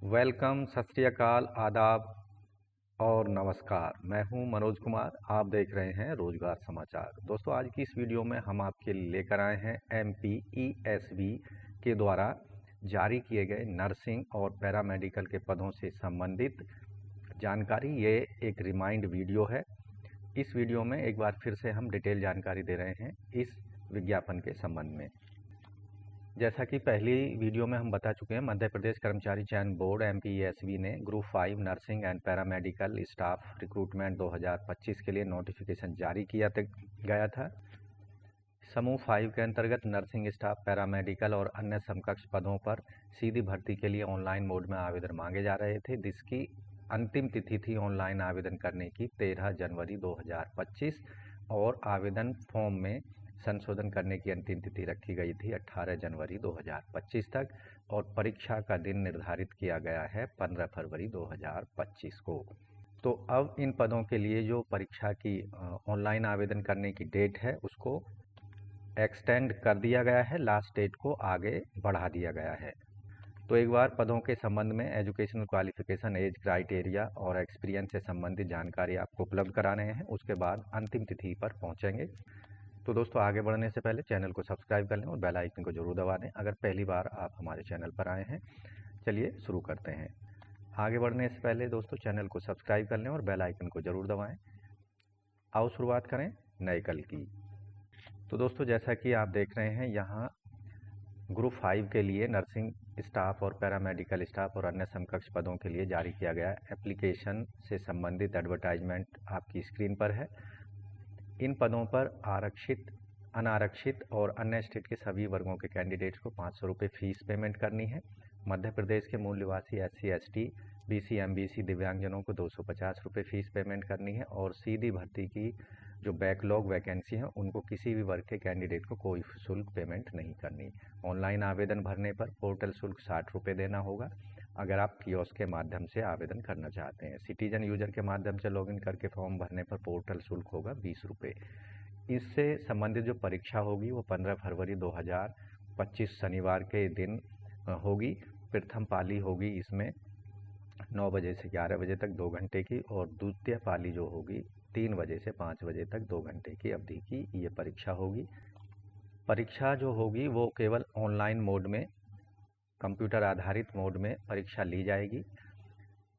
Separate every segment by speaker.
Speaker 1: Welcome, सत श्री अकाल, आदाब और नमस्कार। मैं हूं मनोज कुमार। आप देख रहे हैं रोजगार समाचार। दोस्तों, आज की इस वीडियो में हम आपके लिए लेकर आए हैं MPESV के द्वारा जारी किए गए नर्सिंग और पैरामेडिकल के पदों से संबंधित जानकारी। ये एक रिमाइंड वीडियो है। इस वीडियो में एक बार फिर से हम डिटेल जानकारी दे रहे हैं इस विज्ञापन के संबंध में। जैसा कि पहली वीडियो में हम बता चुके हैं, मध्य प्रदेश कर्मचारी चयन बोर्ड MPESV ने group 5 nursing and paramedical staff recruitment 2025 के लिए नोटिफिकेशन जारी किया गया था। समूह 5 के अंतर्गत नर्सिंग स्टाफ, पैरामेडिकल और अन्य समकक्ष पदों पर सीधी भर्ती के लिए ऑनलाइन मोड में आवेदन मांगे जा रहे थे, जिसकी अंतिम तिथि थी ऑनलाइन आवेदन करने की 13 जनवरी 2025 और आवेदन फॉर्म में संशोधन करने की अंतिम तिथि रखी गई थी 18 जनवरी 2025 तक और परीक्षा का दिन निर्धारित किया गया है 15 फरवरी 2025 को। तो अब इन पदों के लिए जो परीक्षा की ऑनलाइन आवेदन करने की डेट है उसको एक्सटेंड कर दिया गया है, लास्ट डेट को आगे बढ़ा दिया गया है। तो एक बार पदों के संबंध में एजुकेशनल क्वालिफिकेशन, एज क्राइटेरिया और एक्सपीरियंस से संबंधित जानकारी आपको उपलब्ध करा रहे हैं। उसके बाद अंतिम तिथि पर पहुंचेंगे। तो दोस्तों, आगे बढ़ने से पहले चैनल को सब्सक्राइब कर लें और बेल आइकन को जरूर दबा दें अगर पहली बार आप हमारे चैनल पर आए हैं। चलिए शुरू करते हैं। आगे बढ़ने से पहले दोस्तों, चैनल को सब्सक्राइब कर लें और बेल आइकन को जरूर दबाएं। आओ शुरुआत करें नए कल की। तो दोस्तों, जैसा कि आप देख रहे हैं, यहाँ ग्रुप 5 के लिए नर्सिंग स्टाफ और पैरामेडिकल स्टाफ और अन्य समकक्ष पदों के लिए जारी किया गया एप्लीकेशन से संबंधित एडवर्टाइजमेंट आपकी स्क्रीन पर है। इन पदों पर आरक्षित, अनारक्षित और अन्य स्टेट के सभी वर्गों के कैंडिडेट्स को 500 रुपये फीस पेमेंट करनी है। मध्य प्रदेश के मूल निवासी SC ST BC MBC दिव्यांगजनों को 250 रुपये फीस पेमेंट करनी है और सीधी भर्ती की जो बैकलॉग वैकेंसी हैं उनको किसी भी वर्ग के कैंडिडेट को कोई शुल्क पेमेंट नहीं करनी। ऑनलाइन आवेदन भरने पर पोर्टल शुल्क 60 रुपये देना होगा अगर आप कियोस्क के माध्यम से आवेदन करना चाहते हैं। सिटीजन यूजर के माध्यम से लॉगिन करके फॉर्म भरने पर पोर्टल शुल्क होगा 20 रुपये। इससे संबंधित जो परीक्षा होगी वो 15 फरवरी 2025 शनिवार के दिन होगी। प्रथम पाली होगी इसमें 9 बजे से 11 बजे तक 2 घंटे की और द्वितीय पाली जो होगी 3 बजे से 5 बजे तक 2 घंटे की अवधि की ये परीक्षा होगी। परीक्षा जो होगी वो केवल ऑनलाइन मोड में, कंप्यूटर आधारित मोड में परीक्षा ली जाएगी।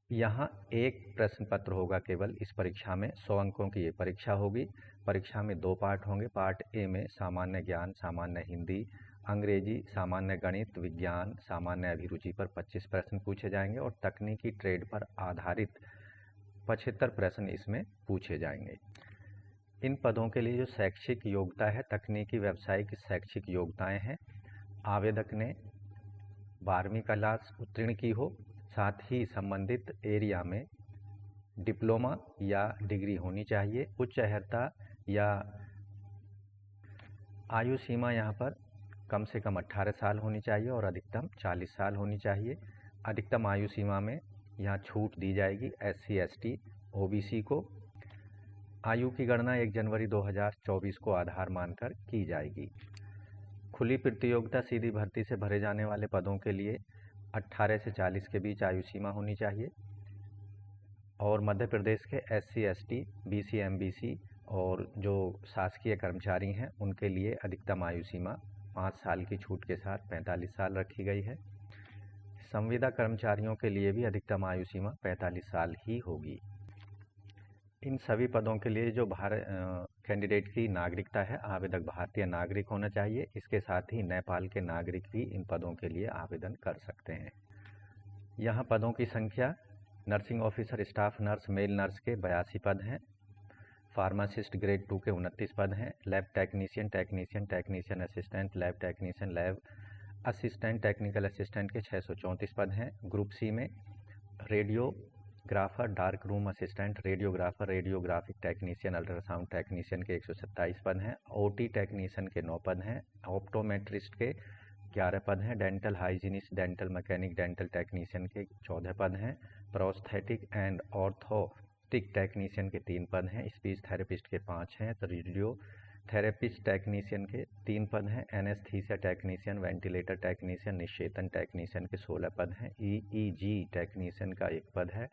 Speaker 1: यहाँ एक प्रश्न पत्र होगा केवल इस परीक्षा में। 100 अंकों की ये परीक्षा होगी। परीक्षा में 2 पार्ट होंगे। पार्ट ए में सामान्य ज्ञान, सामान्य हिंदी, अंग्रेजी, सामान्य गणित, विज्ञान, सामान्य अभिरुचि पर 25 प्रश्न पूछे जाएंगे और तकनीकी ट्रेड पर आधारित 75 प्रश्न इसमें पूछे जाएंगे। इन पदों के लिए जो शैक्षिक योग्यता है, तकनीकी व्यावसायिक शैक्षिक योग्यताएं हैं। आवेदक ने 12वीं क्लास उत्तीर्ण की हो, साथ ही संबंधित एरिया में डिप्लोमा या डिग्री होनी चाहिए। उच्च अर्हता या आयु सीमा यहाँ पर कम से कम 18 साल होनी चाहिए और अधिकतम 40 साल होनी चाहिए। अधिकतम आयु सीमा में यहाँ छूट दी जाएगी SC ST OBC को। आयु की गणना 1 जनवरी 2024 को आधार मानकर की जाएगी। खुली प्रतियोगिता सीधी भर्ती से भरे जाने वाले पदों के लिए 18 से 40 के बीच आयु सीमा होनी चाहिए और मध्य प्रदेश के SC ST BC MBC और जो शासकीय कर्मचारी हैं उनके लिए अधिकतम आयु सीमा 5 साल की छूट के साथ 45 साल रखी गई है। संविदा कर्मचारियों के लिए भी अधिकतम आयु सीमा 45 साल ही होगी। इन सभी पदों के लिए जो कैंडिडेट की नागरिकता है, आवेदक भारतीय नागरिक होना चाहिए। इसके साथ ही नेपाल के नागरिक भी इन पदों के लिए आवेदन कर सकते हैं। यहाँ पदों की संख्या: nursing officer staff nurse male nurse के 82 पद हैं। फार्मासिस्ट ग्रेड 2 के 29 पद हैं। Lab technician, technician assistant, lab technician, lab assistant, technical assistant के 634 पद हैं। ग्रुप सी में radiographer, dark room assistant, radiographer, radiographic technician, ultrasound technician के 127 पद हैं। OT टेक्नीशियन के 9 पद हैं। ऑप्टोमेट्रिस्ट के 11 पद हैं। Dental hygienist, dental mechanic, dental technician के 14 पद हैं। प्रोस्थेटिक एंड ऑर्थोटिक टेक्नीशियन के 3 पद हैं। स्पीच थेरेपिस्ट के 5 हैं। तो रेडियो थेरेपिस्ट टेक्नीशियन के 3 पद हैं। एनेस्थीसिया टेक्नीशियन, वेंटिलेटर टेक्नीशियन, निश्चेतन टेक्नीशियन के 16 पद हैं। ईईजी टेक्नीशियन का 1 पद है।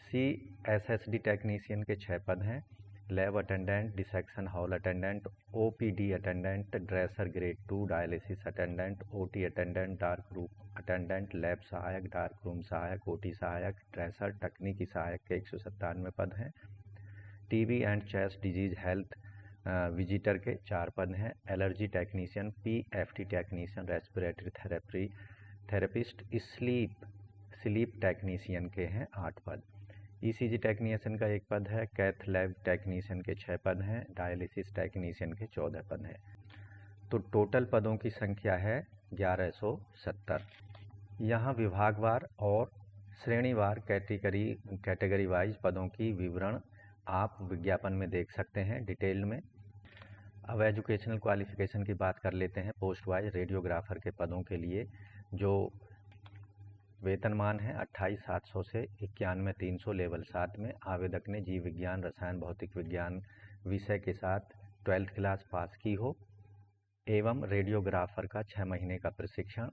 Speaker 1: सीएसएसडी टेक्नीशियन के 6 पद हैं। Lab attendant, dissection hall attendant, OPD attendant, dresser grade 2, dialysis attendant, OT attendant, dark room attendant, lab सहायक, डार्क रूम सहायक, ओटी सहायक, ड्रेसर, तकनीकी सहायक के 197 पद हैं। TB and chest disease health visitor के 4 पद हैं। Allergy technician, PFT technician, respiratory therapist, sleep technician के हैं 8 पद। ईसीजी टेक्नीशियन का 1 पद है। कैथ लैब टेक्नीशियन के 6 पद हैं। डायलिसिस टेक्नीशियन के 14 पद हैं। तो टोटल पदों की संख्या है 1170। यहाँ विभागवार और श्रेणीवार कैटेगरी वाइज पदों की विवरण आप विज्ञापन में देख सकते हैं डिटेल में। अब एजुकेशनल क्वालिफिकेशन की बात कर लेते हैं। पोस्ट वाइज रेडियोग्राफर के पदों के लिए जो वेतनमान है 28,700 से 91,300 लेवल 7 में। आवेदक ने जीव विज्ञान, रसायन, भौतिक विज्ञान विषय के साथ 12th क्लास पास की हो एवं रेडियोग्राफर का 6 महीने का प्रशिक्षण।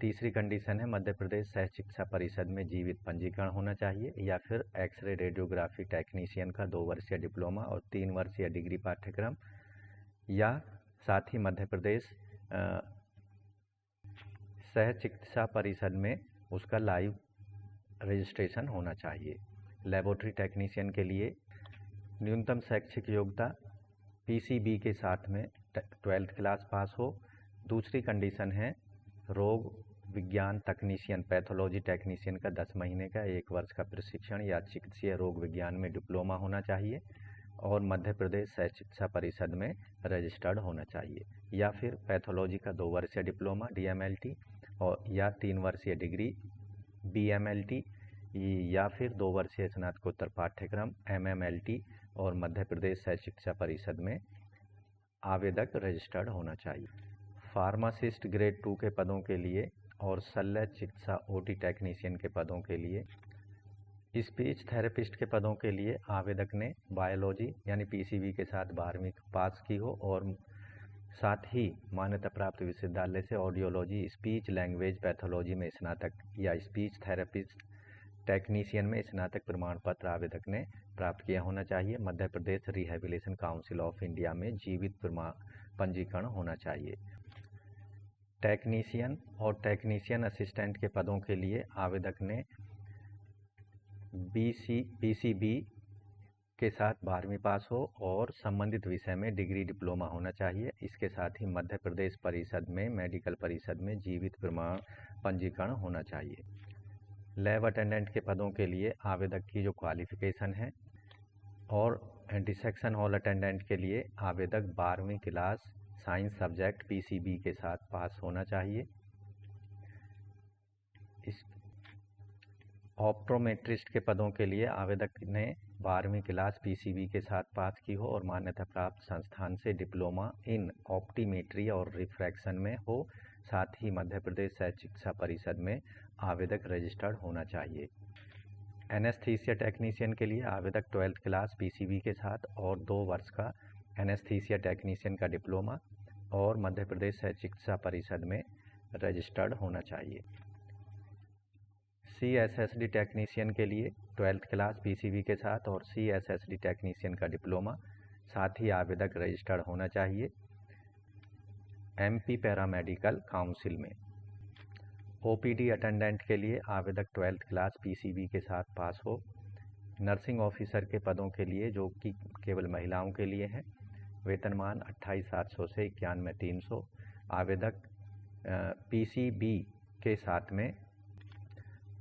Speaker 1: तीसरी कंडीशन है मध्य प्रदेश सह शिक्षा परिषद में जीवित पंजीकरण होना चाहिए, या फिर एक्सरे रेडियोग्राफी टेक्नीशियन का 2 वर्षीय डिप्लोमा और 3 वर्षीय डिग्री पाठ्यक्रम, या साथ ही मध्य प्रदेश सह चिकित्सा परिषद में उसका लाइव रजिस्ट्रेशन होना चाहिए। लेबोरेटरी टेक्नीशियन के लिए न्यूनतम शैक्षिक योग्यता पीसीबी के साथ में 12th क्लास पास हो। दूसरी कंडीशन है रोग विज्ञान तकनीशियन, पैथोलॉजी टेक्नीशियन का 10 महीने का 1 वर्ष का प्रशिक्षण या चिकित्सीय रोग विज्ञान में डिप्लोमा होना चाहिए और मध्य प्रदेश सह चिकित्सा परिषद में रजिस्टर्ड होना चाहिए, या फिर पैथोलॉजी का 2 वर्षीय डिप्लोमा डीएमएलटी और या 3 वर्षीय डिग्री बीएमएलटी, या फिर 2 वर्षीय स्नातकोत्तर पाठ्यक्रम एमएमएलटी और मध्य प्रदेश सह शिक्षा परिषद में आवेदक रजिस्टर्ड होना चाहिए। फार्मासिस्ट ग्रेड 2 के पदों के लिए और शल्य चिकित्सा ओटी टेक्नीशियन के पदों के लिए, स्पीच थेरेपिस्ट के पदों के लिए आवेदक ने बायोलॉजी यानी पीसीबी के साथ 12वीं पास की हो और साथ ही मान्यता प्राप्त विश्वविद्यालय से ऑडियोलॉजी, स्पीच लैंग्वेज पैथोलॉजी में स्नातक या स्पीच थेरेपिस्ट टेक्नीशियन में स्नातक प्रमाण पत्र आवेदक ने प्राप्त किया होना चाहिए। Madhya Pradesh rehabilitation council of India में जीवित पंजीकरण होना चाहिए। टेक्नीशियन और टेक्नीशियन असिस्टेंट के पदों के लिए आवेदक ने पीसीबी के साथ 12वीं पास हो और संबंधित विषय में डिग्री डिप्लोमा होना चाहिए। इसके साथ ही मध्य प्रदेश परिषद में मेडिकल परिषद में जीवित प्रमाण पंजीकरण होना चाहिए। लैब अटेंडेंट के पदों के लिए आवेदक की जो क्वालिफिकेशन है और डिसेक्शन हॉल अटेंडेंट के लिए आवेदक 12वीं क्लास साइंस सब्जेक्ट पीसीबी के साथ पास होना चाहिए। इस ऑप्टोमेट्रिस्ट के पदों के लिए आवेदक ने 12वीं क्लास पीसीबी के साथ पास की हो और मान्यता प्राप्त संस्थान से डिप्लोमा इन ऑप्टीमेट्री और रिफ्रैक्शन में हो। साथ ही मध्य प्रदेश सह शिक्षा परिषद में आवेदक रजिस्टर्ड होना चाहिए। एनेस्थीसिया टेक्नीशियन के लिए आवेदक 12th क्लास पीसीबी के साथ और 2 वर्ष का एनेस्थीसिया टेक्नीशियन का डिप्लोमा और मध्य प्रदेश सह चिकित्सा परिषद में रजिस्टर्ड होना चाहिए। सीएसएसडी टेक्नीशियन के लिए 12th क्लास पीसीबी के साथ और सीएसएसडी टेक्नीशियन का डिप्लोमा, साथ ही आवेदक रजिस्टर्ड होना चाहिए एमपी पैरामेडिकल काउंसिल में। ओपीडी अटेंडेंट के लिए आवेदक 12th क्लास पीसीबी के साथ पास हो। नर्सिंग ऑफिसर के पदों के लिए जो कि केवल महिलाओं के लिए है, वेतनमान 28,700 से 91,300। आवेदक पीसीबी के साथ में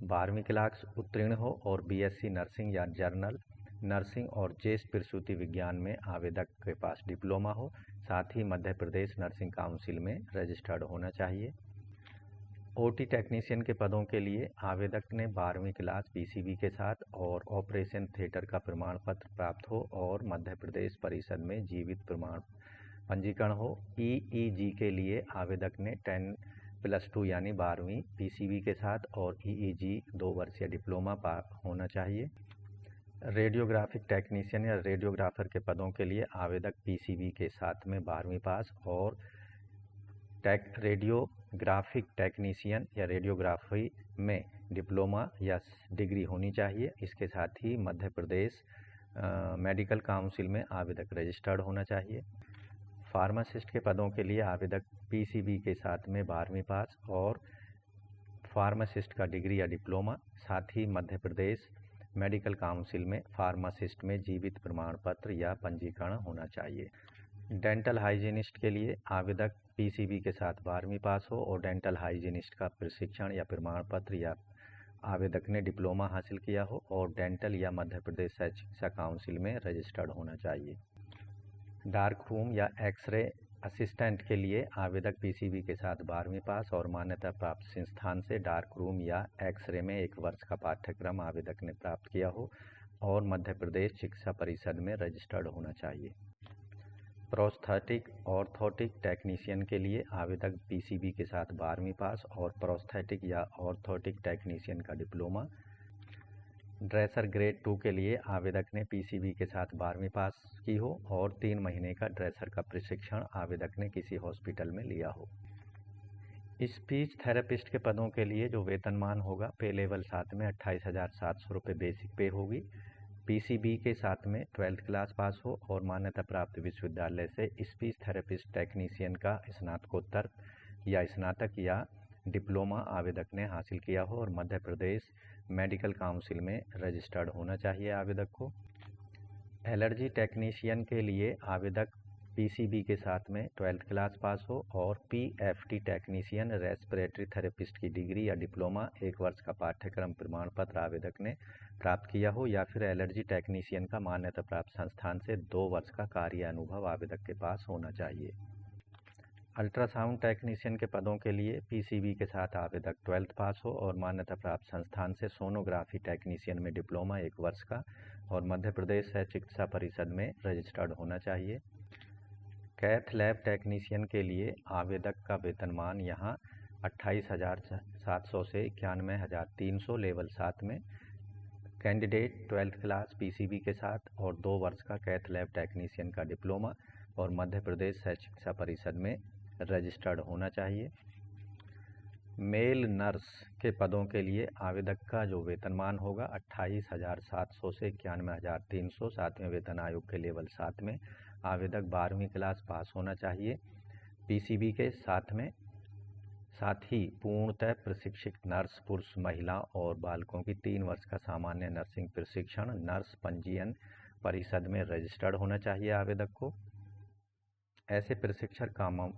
Speaker 1: 12वीं क्लास उत्तीर्ण हो और बीएससी नर्सिंग या जनरल नर्सिंग और ज्येष्ठ प्रसूति विज्ञान में आवेदक के पास डिप्लोमा हो। साथ ही मध्य प्रदेश नर्सिंग काउंसिल में रजिस्टर्ड होना चाहिए। ओटी टेक्नीशियन के पदों के लिए आवेदक ने 12वीं क्लास पीसीबी के साथ और ऑपरेशन थिएटर का प्रमाण पत्र प्राप्त हो और मध्य प्रदेश परिषद में जीवित प्रमाण पंजीकरण हो। ईईजी के लिए आवेदक ने 10+2 यानी 12वीं पीसीबी के साथ और ईईजी 2 वर्षीय डिप्लोमा होना चाहिए। रेडियोग्राफिक टेक्नीशियन या रेडियोग्राफर के पदों के लिए आवेदक पीसीबी के साथ में 12वीं पास और रेडियोग्राफिक टेक्नीशियन या रेडियोग्राफी में डिप्लोमा या डिग्री होनी चाहिए। इसके साथ ही मध्य प्रदेश मेडिकल काउंसिल में आवेदक रजिस्टर्ड होना चाहिए। फार्मासिस्ट के पदों के लिए आवेदक पीसीबी के साथ में 12वीं पास और फार्मासिस्ट का डिग्री या डिप्लोमा, साथ ही मध्य प्रदेश मेडिकल काउंसिल में फार्मासिस्ट में जीवित प्रमाण पत्र या पंजीकरण होना चाहिए। डेंटल हाइजीनिस्ट के लिए आवेदक पीसीबी के साथ 12वीं पास हो और डेंटल हाइजीनिस्ट का प्रशिक्षण या प्रमाण पत्र या आवेदक ने डिप्लोमा हासिल किया हो और डेंटल या मध्य प्रदेश शैक्षिक शिक्षा काउंसिल में रजिस्टर्ड होना चाहिए। डार्क रूम या एक्सरे असिस्टेंट के लिए आवेदक पीसीबी के साथ 12वीं पास और मान्यता प्राप्त संस्थान से डार्क रूम या एक्सरे में 1 वर्ष का पाठ्यक्रम आवेदक ने प्राप्त किया हो और मध्य प्रदेश शिक्षा परिषद में रजिस्टर्ड होना चाहिए। प्रोस्थेटिक ऑर्थोटिक टेक्नीशियन के लिए आवेदक पीसीबी के साथ 12वीं पास और प्रोस्थेटिक या ऑर्थोटिक टेक्नीशियन का डिप्लोमा। ड्रेसर ग्रेड 2 के लिए आवेदक ने पीसीबी के साथ 12वीं पास की हो और 3 महीने का ड्रेसर का प्रशिक्षण आवेदक ने किसी हॉस्पिटल में लिया हो। स्पीच थेरेपिस्ट के पदों के लिए जो वेतनमान होगा पे लेवल 7 में 28,700 रुपये बेसिक पे होगी। पीसीबी के साथ में 12th क्लास पास हो और मान्यता प्राप्त विश्वविद्यालय से स्पीच थेरेपिस्ट टेक्नीशियन का स्नातकोत्तर या स्नातक या डिप्लोमा आवेदक ने हासिल किया हो और मध्य प्रदेश मेडिकल काउंसिल में रजिस्टर्ड होना चाहिए आवेदक को। एलर्जी टेक्नीशियन के लिए आवेदक पीसीबी के साथ में 12th क्लास पास हो और पीएफटी टेक्नीशियन रेस्पिरेटरी थेरेपिस्ट की डिग्री या डिप्लोमा 1 वर्ष का पाठ्यक्रम प्रमाण पत्र आवेदक ने प्राप्त किया हो या फिर एलर्जी टेक्नीशियन का मान्यता प्राप्त संस्थान से 2 वर्ष का कार्य अनुभव आवेदक के पास होना चाहिए। अल्ट्रासाउंड टेक्नीशियन के पदों के लिए पीसीबी के साथ आवेदक 12th पास हो और मान्यता प्राप्त संस्थान से सोनोग्राफी टेक्नीशियन में डिप्लोमा 1 वर्ष का और मध्य प्रदेश शैक्षिक शिक्षा परिषद में रजिस्टर्ड होना चाहिए। कैथ लैब टेक्नीशियन के लिए आवेदक का वेतनमान यहाँ 28,700 से 91,300 लेवल 7 में। कैंडिडेट 12th क्लास पीसीबी के साथ और 2 वर्ष का कैथ लैब टेक्नीशियन का डिप्लोमा और मध्य प्रदेश शैक्षिक शिक्षा परिषद में रजिस्टर्ड होना चाहिए। मेल नर्स के पदों के लिए आवेदक का जो वेतनमान होगा 28,700 से 91,300 7वें वेतन आयोग के लेवल 7 में। आवेदक 12वीं क्लास पास होना चाहिए पीसीबी के साथ में। साथ ही पूर्णतः प्रशिक्षित नर्स पुरुष महिला और बालकों की 3 वर्ष का सामान्य नर्सिंग प्रशिक्षण नर्स पंजीयन परिषद में रजिस्टर्ड होना चाहिए आवेदक को। ऐसे प्रशिक्षक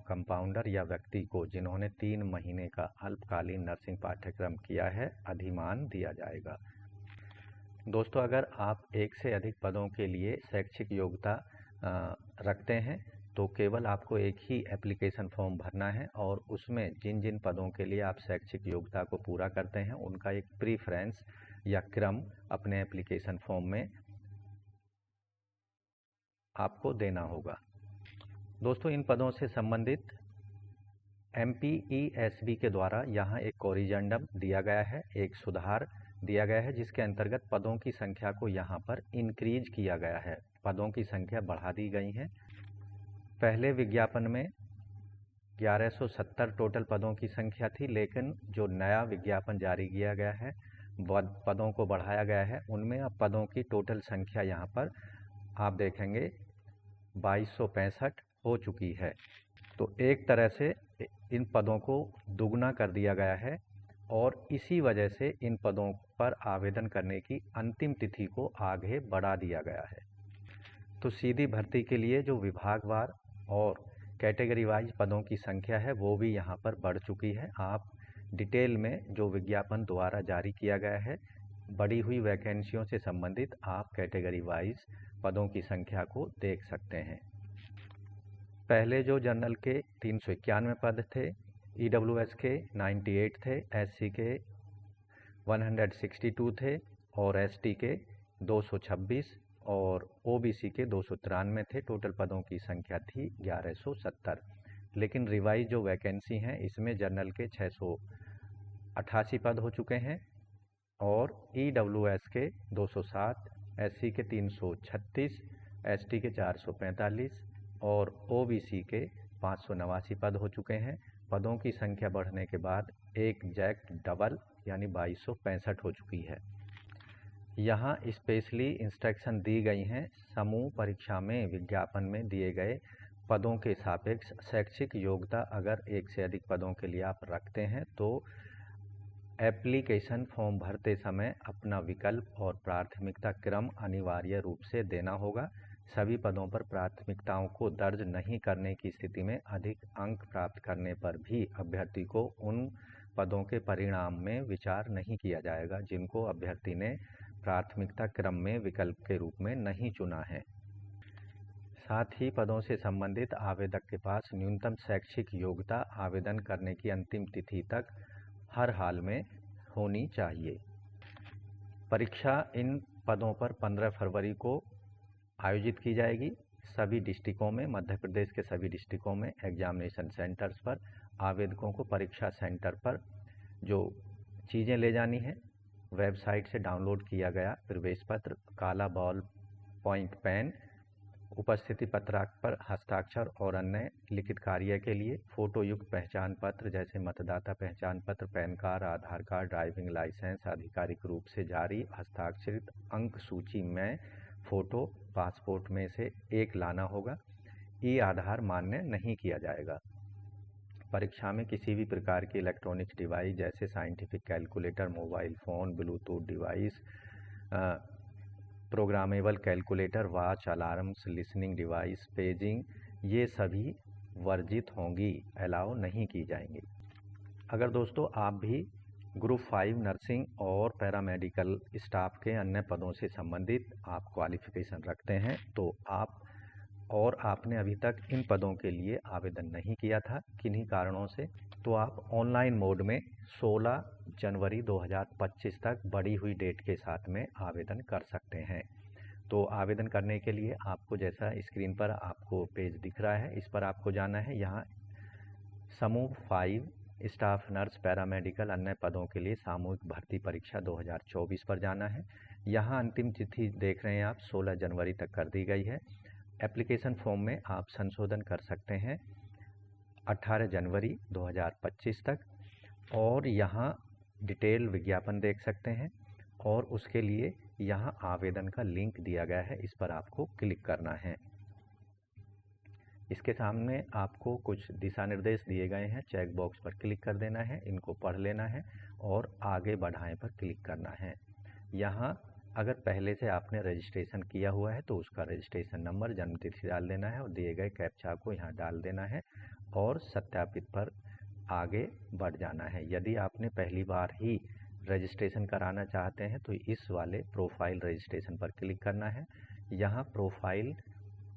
Speaker 1: कंपाउंडर या व्यक्ति को जिन्होंने 3 महीने का अल्पकालीन नर्सिंग पाठ्यक्रम किया है अधिमान दिया जाएगा। दोस्तों, अगर आप 1 से अधिक पदों के लिए शैक्षिक योग्यता रखते हैं तो केवल आपको एक ही एप्लीकेशन फॉर्म भरना है और उसमें जिन जिन पदों के लिए आप शैक्षिक योग्यता को पूरा करते हैं उनका एक प्रीफ्रेंस या क्रम अपने एप्लीकेशन फॉर्म में आपको देना होगा। दोस्तों, इन पदों से संबंधित MPESB के द्वारा यहाँ एक कोरिजेंडम दिया गया है, एक सुधार दिया गया है जिसके अंतर्गत पदों की संख्या को यहाँ पर इंक्रीज किया गया है, पदों की संख्या बढ़ा दी गई है। पहले विज्ञापन में 1170 टोटल पदों की संख्या थी, लेकिन जो नया विज्ञापन जारी किया गया है पदों को बढ़ाया गया है, उनमें अब पदों की टोटल संख्या यहाँ पर आप देखेंगे 2265 हो चुकी है। तो एक तरह से इन पदों को दुगना कर दिया गया है और इसी वजह से इन पदों पर आवेदन करने की अंतिम तिथि को आगे बढ़ा दिया गया है। तो सीधी भर्ती के लिए जो विभागवार और कैटेगरी वाइज पदों की संख्या है वो भी यहाँ पर बढ़ चुकी है। आप डिटेल में जो विज्ञापन द्वारा जारी किया गया है बढ़ी हुई वैकेंसियों से संबंधित आप कैटेगरी वाइज पदों की संख्या को देख सकते हैं। पहले जो जनरल के 391 पद थे, EWS के 98 थे, SC के 162 थे और ST के 226 और OBC के 293 थे। टोटल पदों की संख्या थी 1170। लेकिन रिवाइज जो वैकेंसी हैं इसमें जनरल के 688 पद हो चुके हैं और EWS के 207, SC के 336, ST के 445 और OBC के 589 पद हो चुके हैं। पदों की संख्या बढ़ने के बाद एग्जैक्ट डबल यानी 2265 हो चुकी है। यहाँ स्पेशली इंस्ट्रक्शन दी गई हैं समूह परीक्षा में विज्ञापन में दिए गए पदों के सापेक्ष शैक्षिक योग्यता अगर एक से अधिक पदों के लिए आप रखते हैं तो एप्लीकेशन फॉर्म भरते समय अपना विकल्प और प्राथमिकता क्रम अनिवार्य रूप से देना होगा। सभी पदों पर प्राथमिकताओं को दर्ज नहीं करने की स्थिति में अधिक अंक प्राप्त करने पर भी अभ्यर्थी को उन पदों के परिणाम में विचार नहीं किया जाएगा जिनको अभ्यर्थी ने प्राथमिकता क्रम में विकल्प के रूप में नहीं चुना है। साथ ही पदों से संबंधित आवेदक के पास न्यूनतम शैक्षिक योग्यता आवेदन करने की अंतिम तिथि तक हर हाल में होनी चाहिए। परीक्षा इन पदों पर 15 फरवरी को आयोजित की जाएगी। सभी डिस्ट्रिक्टों में, मध्य प्रदेश के सभी डिस्ट्रिक्टों में एग्जामिनेशन सेंटर्स पर आवेदकों को परीक्षा सेंटर पर जो चीज़ें ले जानी है, वेबसाइट से डाउनलोड किया गया प्रवेश पत्र, काला बॉल पॉइंट पेन, उपस्थिति पत्रक पर हस्ताक्षर और अन्य लिखित कार्य के लिए फोटो युक्त पहचान पत्र जैसे मतदाता पहचान पत्र, पैन कार्ड, आधार कार्ड, ड्राइविंग लाइसेंस, आधिकारिक रूप से जारी हस्ताक्षरित अंक सूची में फोटो, पासपोर्ट में से एक लाना होगा। आधार मान्य नहीं किया जाएगा। परीक्षा में किसी भी प्रकार की इलेक्ट्रॉनिक्स डिवाइस जैसे scientific calculator, mobile phone, Bluetooth device, programmable calculator, watch, alarms, listening device, paging, ये सभी वर्जित होंगी, अलाउ नहीं की जाएंगी। अगर दोस्तों आप भी ग्रुप 5 नर्सिंग और पैरामेडिकल स्टाफ के अन्य पदों से संबंधित आप क्वालिफिकेशन रखते हैं तो आपने अभी तक इन पदों के लिए आवेदन नहीं किया था किन्हीं कारणों से, तो आप ऑनलाइन मोड में 16 जनवरी 2025 तक बढ़ी हुई डेट के साथ में आवेदन कर सकते हैं। तो आवेदन करने के लिए आपको जैसा स्क्रीन पर आपको पेज दिख रहा है, इस पर आपको जाना है। यहाँ समूह 5 स्टाफ नर्स पैरामेडिकल अन्य पदों के लिए सामूहिक भर्ती परीक्षा 2024 पर जाना है। यहाँ अंतिम तिथि देख रहे हैं आप 16 जनवरी तक कर दी गई है। एप्लीकेशन फॉर्म में आप संशोधन कर सकते हैं 18 जनवरी 2025 तक, और यहाँ डिटेल विज्ञापन देख सकते हैं और उसके लिए यहाँ आवेदन का लिंक दिया गया है, इस पर आपको क्लिक करना है। इसके सामने आपको कुछ दिशा निर्देश दिए गए हैं, चेक बॉक्स पर क्लिक कर देना है, इनको पढ़ लेना है और आगे बढ़ाएं पर क्लिक करना है। यहाँ अगर पहले से आपने रजिस्ट्रेशन किया हुआ है तो उसका रजिस्ट्रेशन नंबर, जन्मतिथि डाल देना है और दिए गए कैप्चा को यहाँ डाल देना है और सत्यापित पर आगे बढ़ जाना है। यदि आपने पहली बार ही रजिस्ट्रेशन कराना चाहते हैं तो इस वाले प्रोफाइल रजिस्ट्रेशन पर क्लिक करना है। यहाँ प्रोफाइल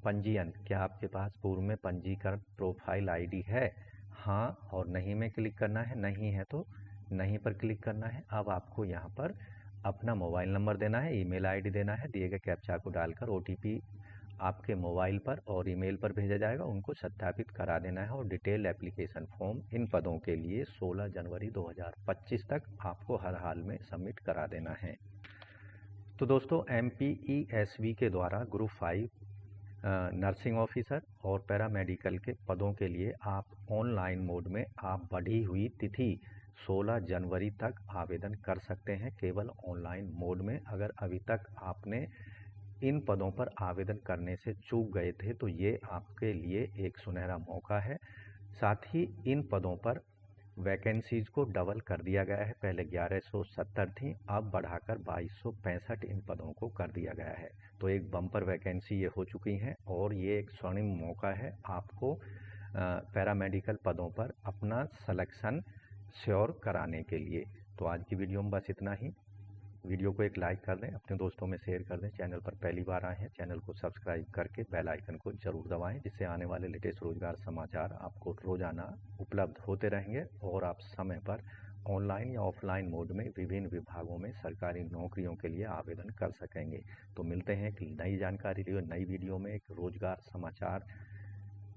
Speaker 1: पंजीयन, क्या आपके पास पूर्व में पंजीकृत प्रोफाइल आईडी है? हाँ और नहीं में क्लिक करना है, नहीं है तो नहीं पर क्लिक करना है। अब आपको यहाँ पर अपना मोबाइल नंबर देना है, ईमेल आईडी देना है, दिए गए कैप्चा को डालकर ओटीपी आपके मोबाइल पर और ईमेल पर भेजा जाएगा, उनको सत्यापित करा देना है और डिटेल एप्लीकेशन फॉर्म इन पदों के लिए 16 जनवरी 2025 तक आपको हर हाल में सबमिट करा देना है। तो दोस्तों MPESV के द्वारा ग्रुप 5 नर्सिंग ऑफिसर और पैरामेडिकल के पदों के लिए आप ऑनलाइन मोड में आप बढ़ी हुई तिथि 16 जनवरी तक आवेदन कर सकते हैं, केवल ऑनलाइन मोड में। अगर अभी तक आपने इन पदों पर आवेदन करने से चूक गए थे तो ये आपके लिए एक सुनहरा मौका है। साथ ही इन पदों पर वैकेंसीज को डबल कर दिया गया है, पहले 1170 थी, अब बढ़ाकर 2265 इन पदों को कर दिया गया है। तो एक बम्पर वैकेंसी ये हो चुकी हैं और ये एक स्वर्णिम मौका है आपको पैरामेडिकल पदों पर अपना सिलेक्शन श्योर कराने के लिए। तो आज की वीडियो में बस इतना ही। वीडियो को एक लाइक कर दें, अपने दोस्तों में शेयर कर दें। चैनल पर पहली बार आए हैं, चैनल को सब्सक्राइब करके बेल आइकन को जरूर दबाएं, जिससे आने वाले लेटेस्ट रोजगार समाचार आपको रोजाना उपलब्ध होते रहेंगे और आप समय पर ऑनलाइन या ऑफलाइन मोड में विभिन्न विभागों में सरकारी नौकरियों के लिए आवेदन कर सकेंगे। तो मिलते हैं एक नई जानकारी लिए नई वीडियो में एक रोजगार समाचार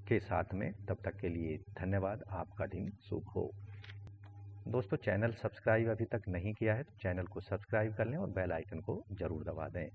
Speaker 1: के साथ में। तब तक के लिए धन्यवाद, आपका दिन शुभ हो। दोस्तों चैनल सब्सक्राइब अभी तक नहीं किया है तो चैनल को सब्सक्राइब कर लें और बेल आइकन को ज़रूर दबा दें।